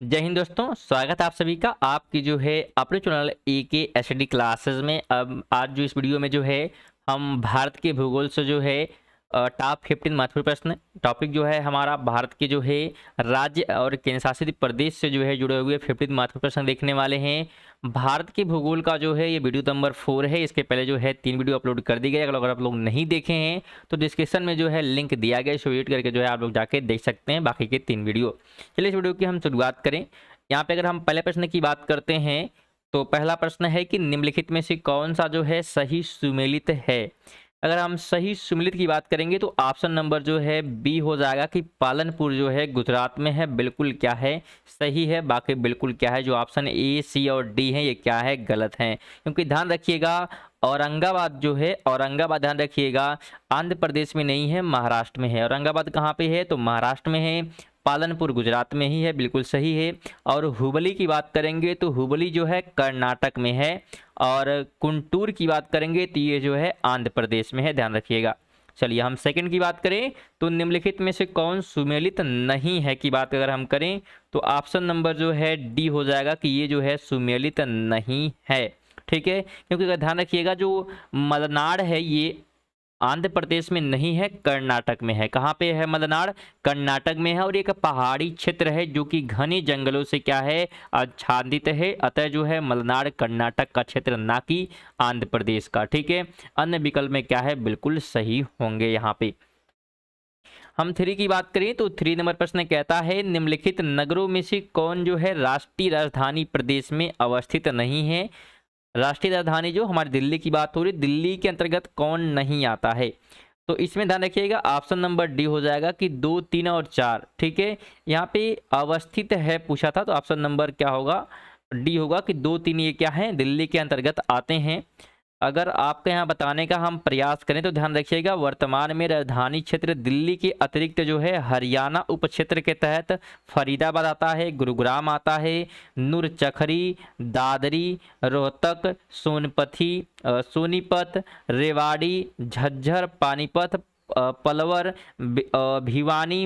जय हिंद दोस्तों, स्वागत है आप सभी का आपकी जो है अपने चैनल एके एचडी क्लासेस में। अब आज जो इस वीडियो में जो है हम भारत के भूगोल से जो है टॉप 15 महत्वपूर्ण प्रश्न टॉपिक जो है हमारा भारत के जो है राज्य और केंद्र शासित प्रदेश से जो है जुड़े हुए 15 महत्वपूर्ण प्रश्न देखने वाले हैं। भारत के भूगोल का जो है ये वीडियो नंबर 4 है। इसके पहले जो है 3 वीडियो अपलोड कर दी गई। अगर आप लोग नहीं देखे हैं तो डिस्क्रिप्शन में जो है लिंक दिया गया, इसको एडिट करके जो है आप लोग जाके देख सकते हैं बाकी के 3 वीडियो। चलिए इस वीडियो की हम शुरुआत करें। यहाँ पे अगर हम पहले प्रश्न की बात करते हैं तो पहला प्रश्न है कि निम्नलिखित में से कौन सा जो है सही सुमेलित है। अगर हम सही सुमेलित की बात करेंगे तो ऑप्शन नंबर जो है बी हो जाएगा कि पालनपुर जो है गुजरात में है, बिल्कुल क्या है सही है। बाकी बिल्कुल क्या है जो ऑप्शन ए सी और डी है ये क्या है गलत है। क्योंकि ध्यान रखिएगा औरंगाबाद जो है, औरंगाबाद ध्यान रखिएगा आंध्र प्रदेश में नहीं है, महाराष्ट्र में है। औरंगाबाद कहाँ पे है तो महाराष्ट्र में है। पालनपुर गुजरात में ही है, बिल्कुल सही है। और हुबली की बात करेंगे तो हुबली जो है कर्नाटक में है। और कुंटूर की बात करेंगे तो ये जो है आंध्र प्रदेश में है, ध्यान रखिएगा। चलिए हम सेकंड की बात करें तो निम्नलिखित में से कौन सुमेलित नहीं है की बात अगर हम करें तो ऑप्शन नंबर जो है डी हो जाएगा कि ये जो है सुमेलित नहीं है। ठीक है, क्योंकि अगर ध्यान रखिएगा जो मलनाड है ये आंध्र प्रदेश में नहीं है, कर्नाटक में है। कहाँ पे है मलनाड? कर्नाटक में है। और एक पहाड़ी क्षेत्र है जो कि घने जंगलों से क्या है आच्छादित है। अतः जो है मलनाड कर्नाटक का क्षेत्र ना कि आंध्र प्रदेश का। ठीक है, अन्य विकल्प में क्या है बिल्कुल सही होंगे। यहाँ पे हम 3 की बात करें तो 3 नंबर प्रश्न कहता है निम्नलिखित नगरों में से कौन जो है राष्ट्रीय राजधानी प्रदेश में अवस्थित नहीं है। राष्ट्रीय राजधानी जो हमारी दिल्ली की बात हो रही, दिल्ली के अंतर्गत कौन नहीं आता है। तो इसमें ध्यान रखिएगा ऑप्शन नंबर डी हो जाएगा कि 2, 3 और 4। ठीक है, यहाँ पे अवस्थित है पूछा था तो ऑप्शन नंबर क्या होगा डी होगा कि 2, 3 ये क्या है दिल्ली के अंतर्गत आते हैं। अगर आपके यहाँ बताने का हम प्रयास करें तो ध्यान रखिएगा वर्तमान में राजधानी क्षेत्र दिल्ली के अतिरिक्त जो है हरियाणा उप क्षेत्र के तहत फरीदाबाद आता है, गुरुग्राम आता है, नूरचखरी, दादरी, रोहतक, सोनीपत, रेवाड़ी, झज्जर, पानीपत, पलवर, भिवानी,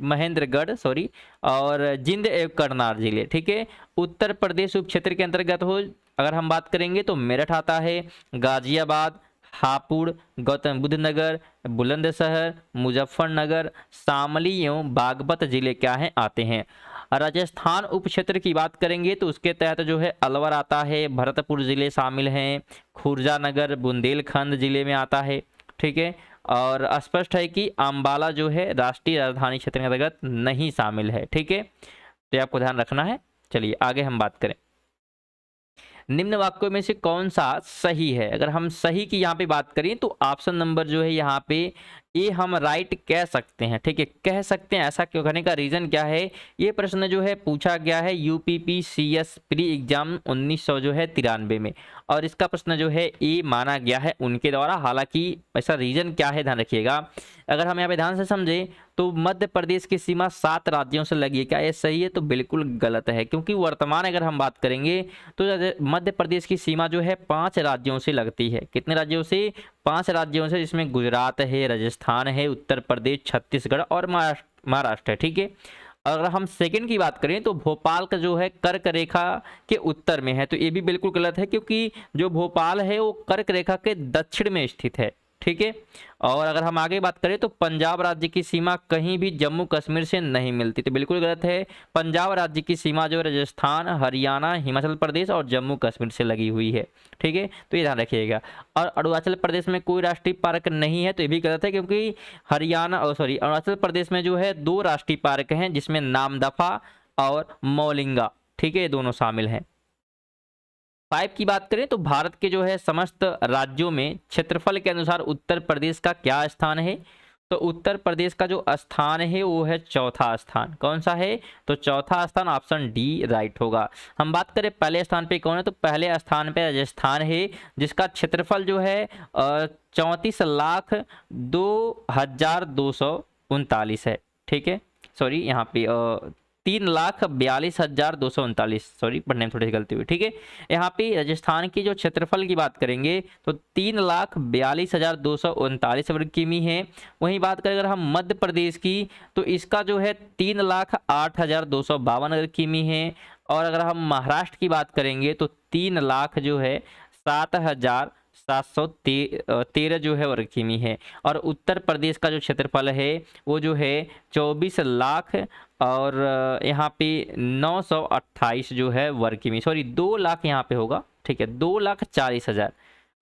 महेंद्रगढ़ सॉरी और जिंद एवं करनाल जिले। ठीक है, उत्तर प्रदेश उप क्षेत्र के अंतर्गत हो अगर हम बात करेंगे तो मेरठ आता है, गाजियाबाद, हापुड़, गौतम बुद्ध नगर, बुलंदशहर, मुजफ्फरनगर, शामली एवं बागपत जिले क्या हैं आते हैं। राजस्थान उप क्षेत्र की बात करेंगे तो उसके तहत जो है अलवर आता है, भरतपुर जिले शामिल हैं, खुर्जा नगर बुंदेलखंड जिले में आता है। ठीक है, और स्पष्ट है कि अंबाला जो है राष्ट्रीय राजधानी क्षेत्र के अंतर्गत नहीं शामिल है। ठीक है, तो आपको ध्यान रखना है। चलिए आगे हम बात करें निम्न वाक्यों में से कौन सा सही है। अगर हम सही की यहाँ पे बात करें तो ऑप्शन नंबर जो है यहाँ पे ये हम राइट कह सकते हैं। ठीक है, कह सकते हैं। ऐसा क्यों कहने का रीजन क्या है, ये प्रश्न जो है पूछा गया है यूपीपीसीएस प्री एग्जाम 1900 जो है 93 में, और इसका प्रश्न जो है ए माना गया है उनके द्वारा। हालांकि ऐसा रीजन क्या है ध्यान रखिएगा। अगर हम यहाँ पे ध्यान से समझें तो मध्य प्रदेश की सीमा 7 राज्यों से लगी है। क्या ये सही है? तो बिल्कुल गलत है, क्योंकि वर्तमान अगर हम बात करेंगे तो मध्य प्रदेश की सीमा जो है 5 राज्यों से लगती है। कितने राज्यों से? 5 राज्यों से, जिसमें गुजरात है, राजस्थान है, उत्तर प्रदेश, छत्तीसगढ़ और महाराष्ट्र है। ठीक है, अगर हम सेकंड की बात करें तो भोपाल का जो है कर्क रेखा के उत्तर में है, तो ये भी बिल्कुल गलत है, क्योंकि जो भोपाल है वो कर्क रेखा के दक्षिण में स्थित है। ठीक है, और अगर हम आगे बात करें तो पंजाब राज्य की सीमा कहीं भी जम्मू कश्मीर से नहीं मिलती, तो बिल्कुल गलत है। पंजाब राज्य की सीमा जो राजस्थान, हरियाणा, हिमाचल प्रदेश और जम्मू कश्मीर से लगी हुई है। ठीक है, तो ये ध्यान रखिएगा। और अरुणाचल प्रदेश में कोई राष्ट्रीय पार्क नहीं है, तो ये भी गलत है, क्योंकि अरुणाचल प्रदेश में जो है 2 राष्ट्रीय पार्क हैं, जिसमें नामदफा और मौलिंगा, ठीक है, ये दोनों शामिल हैं। 5 की बात करें तो भारत के जो है समस्त राज्यों में क्षेत्रफल के अनुसार उत्तर प्रदेश का क्या स्थान है। तो उत्तर प्रदेश का जो स्थान है वो है चौथा स्थान। कौन सा है? तो चौथा स्थान, ऑप्शन डी राइट होगा। हम बात करें पहले स्थान पे कौन है, तो पहले स्थान पे राजस्थान है, जिसका क्षेत्रफल जो है 34,02,239 है। ठीक है, सॉरी यहाँ पे 3,42,239, सॉरी पढ़ने में थोड़ी सी गलती हुई, ठीक है। यहाँ पे राजस्थान की जो क्षेत्रफल की बात करेंगे तो 3,42,239 वर्ग किमी है। वहीं बात करें अगर हम मध्य प्रदेश की तो इसका जो है 3,08,252 वर्ग किमी है। और अगर हम महाराष्ट्र की बात करेंगे तो 3,00,000 जो है 7,713 जो है वर्ग किमी है। और उत्तर प्रदेश का जो क्षेत्रफल है वो जो है 24 लाख और यहाँ पे 928 जो है वर्ग किमी, सॉरी 2 लाख यहाँ पे होगा, ठीक है, 2,40,000।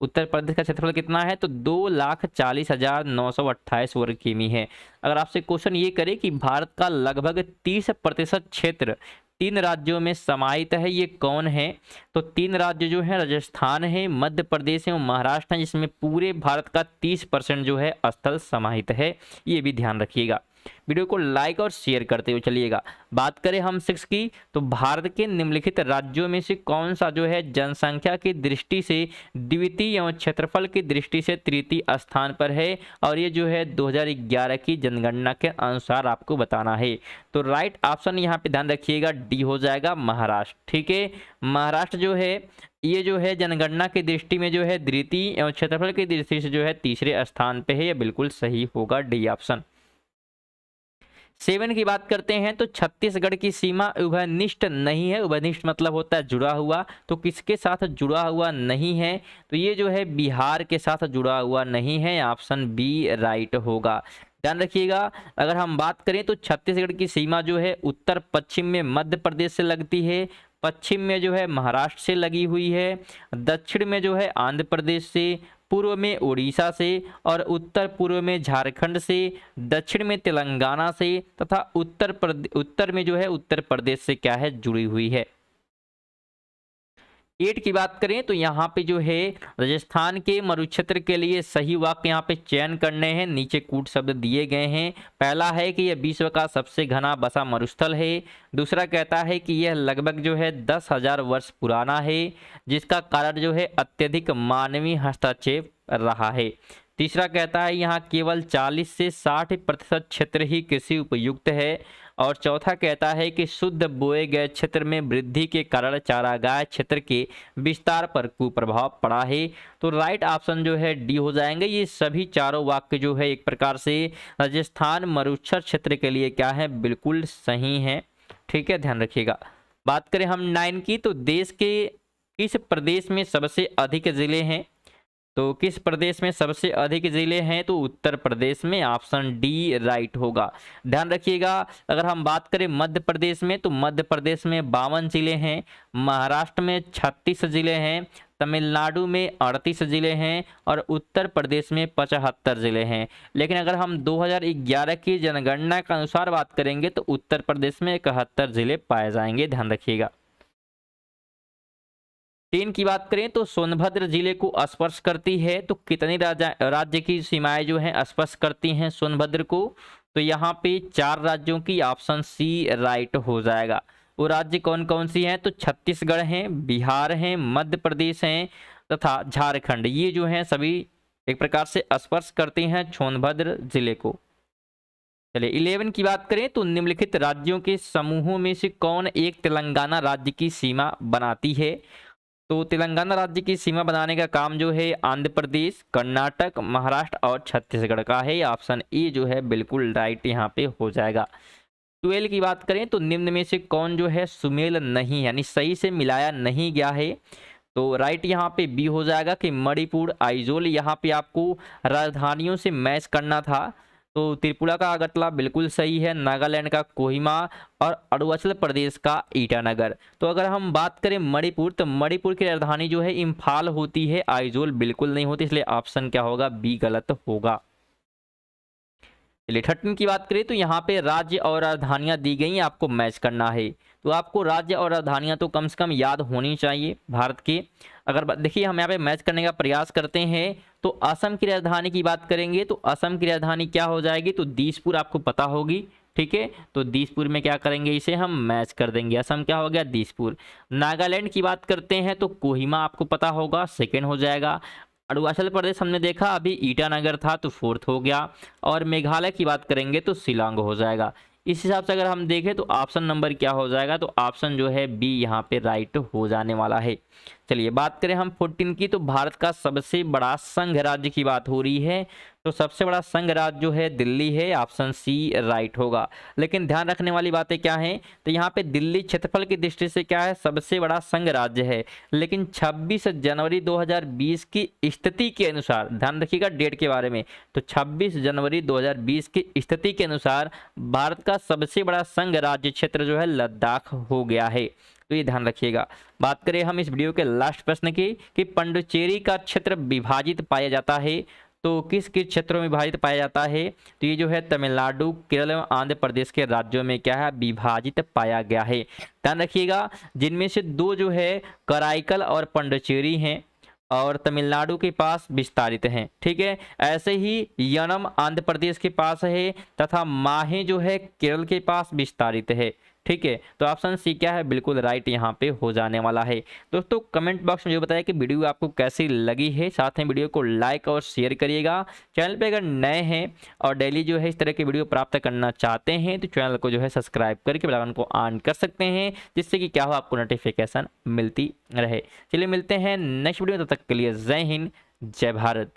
उत्तर प्रदेश का क्षेत्रफल कितना है तो 2,40,928 वर्ग किमी है। अगर आपसे क्वेश्चन ये करे कि भारत का लगभग 30% क्षेत्र 3 राज्यों में समाहित है, ये कौन है, तो 3 राज्य जो है राजस्थान है, मध्य प्रदेश है और महाराष्ट्र है, जिसमें पूरे भारत का 30% जो है स्थल समाहित है, ये भी ध्यान रखिएगा। वीडियो को लाइक और शेयर करते हुए चलिएगा। बात करें हम 6 की तो भारत के निम्नलिखित राज्यों में से कौन सा जो है जनसंख्या की दृष्टि से द्वितीय एवं क्षेत्रफल की दृष्टि से तृतीय स्थान पर है, और ये जो है 2011 की जनगणना के अनुसार आपको बताना है। तो राइट ऑप्शन यहाँ पे ध्यान रखिएगा डी हो जाएगा महाराष्ट्र, ठीक है। महाराष्ट्र जो है ये जो है जनगणना की दृष्टि में जो है द्वितीय एवं क्षेत्रफल की दृष्टि से जो है तीसरे स्थान पे है, ये बिल्कुल सही होगा डी ऑप्शन। 7 की बात करते हैं तो छत्तीसगढ़ की सीमा उभयनिष्ठ नहीं है। उभयनिष्ठ मतलब होता है जुड़ा हुआ, तो किसके साथ जुड़ा हुआ नहीं है, तो ये जो है बिहार के साथ जुड़ा हुआ नहीं है, ऑप्शन बी राइट होगा। ध्यान रखिएगा अगर हम बात करें तो छत्तीसगढ़ की सीमा जो है उत्तर पश्चिम में मध्य प्रदेश से लगती है, पश्चिम में जो है महाराष्ट्र से लगी हुई है, दक्षिण में जो है आंध्र प्रदेश से, पूर्व में उड़ीसा से और उत्तर पूर्व में झारखंड से, दक्षिण में तेलंगाना से तथा उत्तर में जो है उत्तर प्रदेश से क्या है जुड़ी हुई है। 8 की बात करें तो यहाँ पे जो है राजस्थान के मरुक्षेत्र के लिए सही वाक्य यहाँ पे चयन करने हैं, नीचे कूट शब्द दिए गए हैं। पहला है कि यह विश्व का सबसे घना बसा मरुस्थल है। दूसरा कहता है कि यह लगभग जो है 10,000 वर्ष पुराना है, जिसका कारण जो है अत्यधिक मानवीय हस्तक्षेप रहा है। तीसरा कहता है यहाँ केवल 40 से 60% क्षेत्र ही कृषि उपयुक्त है। और चौथा कहता है कि शुद्ध बोए गए क्षेत्र में वृद्धि के कारण चारागाह क्षेत्र के विस्तार पर कुप्रभाव पड़ा है। तो राइट ऑप्शन जो है डी हो जाएंगे। ये सभी चारों वाक्य जो है एक प्रकार से राजस्थान मरुक्षर क्षेत्र के लिए क्या है बिल्कुल सही है, ठीक है, ध्यान रखिएगा। बात करें हम 9 की तो देश के किस प्रदेश में सबसे अधिक जिले हैं, तो किस प्रदेश में सबसे अधिक जिले हैं, तो उत्तर प्रदेश में, ऑप्शन डी राइट होगा। ध्यान रखिएगा अगर हम बात करें मध्य प्रदेश में तो मध्य प्रदेश में 52 जिले हैं, महाराष्ट्र में 36 जिले हैं, तमिलनाडु में 38 जिले हैं और उत्तर प्रदेश में 75 जिले हैं। लेकिन अगर हम 2011 की जनगणना के अनुसार बात करेंगे तो उत्तर प्रदेश में 71 जिले पाए जाएंगे, ध्यान रखिएगा। 3 की बात करें तो सोनभद्र जिले को स्पर्श करती है, तो कितनी राज्य की सीमाएं जो हैं स्पर्श करती हैं सोनभद्र को, तो यहाँ पे 4 राज्यों की, ऑप्शन सी राइट हो जाएगा। वो राज्य कौन कौन सी हैं, तो छत्तीसगढ़ हैं, बिहार हैं, मध्य प्रदेश हैं तथा झारखंड, ये जो हैं सभी एक प्रकार से स्पर्श करते हैं सोनभद्र जिले को। चलिए 11 की बात करें तो निम्नलिखित राज्यों के समूहों में से कौन एक तेलंगाना राज्य की सीमा बनाती है, तो तेलंगाना राज्य की सीमा बनाने का काम जो है आंध्र प्रदेश, कर्नाटक, महाराष्ट्र और छत्तीसगढ़ का है, ऑप्शन ए जो है बिल्कुल राइट यहाँ पे हो जाएगा। 12 की बात करें तो निम्न में से कौन जो है सुमेल नहीं यानी सही से मिलाया नहीं गया है, तो राइट यहाँ पे बी हो जाएगा कि मणिपुर, आइजोल, यहाँ पे आपको राजधानियों से मैच करना था, तो त्रिपुरा का अगरतला बिल्कुल सही है, नागालैंड का कोहिमा और अरुणाचल प्रदेश का ईटानगर। तो अगर हम बात करें मणिपुर तो मणिपुर की राजधानी जो है इम्फाल होती है, आइजोल बिल्कुल नहीं होती, इसलिए ऑप्शन क्या होगा बी गलत होगा। चलिए 13 की बात करें तो यहाँ पे राज्य और राजधानियां दी गई, आपको मैच करना है, तो आपको राज्य और राजधानियां तो कम से कम याद होनी चाहिए भारत के। अगर देखिए हम यहाँ पे मैच करने का प्रयास करते हैं तो असम की राजधानी की बात करेंगे तो असम की राजधानी क्या हो जाएगी, तो दिसपुर आपको पता होगी, ठीक है, तो दिसपुर में क्या करेंगे इसे हम मैच कर देंगे, असम क्या हो गया दिसपुर। नागालैंड की बात करते हैं तो कोहिमा आपको पता होगा, सेकेंड हो जाएगा। अरुणाचल प्रदेश हमने देखा अभी ईटानगर था तो फोर्थ हो गया, और मेघालय की बात करेंगे तो शिलांग हो जाएगा। इस हिसाब से अगर हम देखें तो ऑप्शन नंबर क्या हो जाएगा, तो ऑप्शन जो है बी यहाँ पे राइट हो जाने वाला है। चलिए बात करें हम 14 की, तो भारत का सबसे बड़ा संघ राज्य की बात हो रही है, तो सबसे बड़ा संघ राज्य जो है दिल्ली है, ऑप्शन सी राइट होगा। लेकिन ध्यान रखने वाली बातें क्या हैं, तो यहाँ पे दिल्ली क्षेत्रफल की दृष्टि से क्या है, सबसे बड़ा संघ राज्य है, लेकिन 26 जनवरी 2020 की स्थिति के अनुसार, ध्यान रखिएगा डेट के बारे में, तो 26 जनवरी 2020 की स्थिति के अनुसार भारत का सबसे बड़ा संघ राज्य क्षेत्र जो है लद्दाख हो गया है, तो ये ध्यान रखिएगा। बात करें हम इस वीडियो के लास्ट प्रश्न की, कि पंडुचेरी का क्षेत्र विभाजित पाया जाता है, तो किस किस क्षेत्रों में विभाजित पाया जाता है, तो ये जो है तमिलनाडु, केरल एवं आंध्र प्रदेश के राज्यों में क्या है, विभाजित पाया गया है। ध्यान रखिएगा, जिनमें से दो जो है कराईकल और पंडुचेरी हैं, और तमिलनाडु के पास विस्तारित हैं, ठीक है। ऐसे ही यनम आंध्र प्रदेश के पास है, तथा माहे जो है केरल के पास विस्तारित है, ठीक है। तो ऑप्शन सी क्या है, बिल्कुल राइट यहाँ पे हो जाने वाला है। दोस्तों कमेंट बॉक्स में जो बताया कि वीडियो आपको कैसी लगी है, साथ में वीडियो को लाइक और शेयर करिएगा। चैनल पे अगर नए हैं और डेली जो है इस तरह की वीडियो प्राप्त करना चाहते हैं, तो चैनल को जो है सब्सक्राइब करके बेल आइकन को ऑन कर सकते हैं, जिससे कि क्या हो आपको नोटिफिकेशन मिलती रहे। चलिए मिलते हैं नेक्स्ट वीडियो में, तब तक के लिए जय हिंद, जय भारत।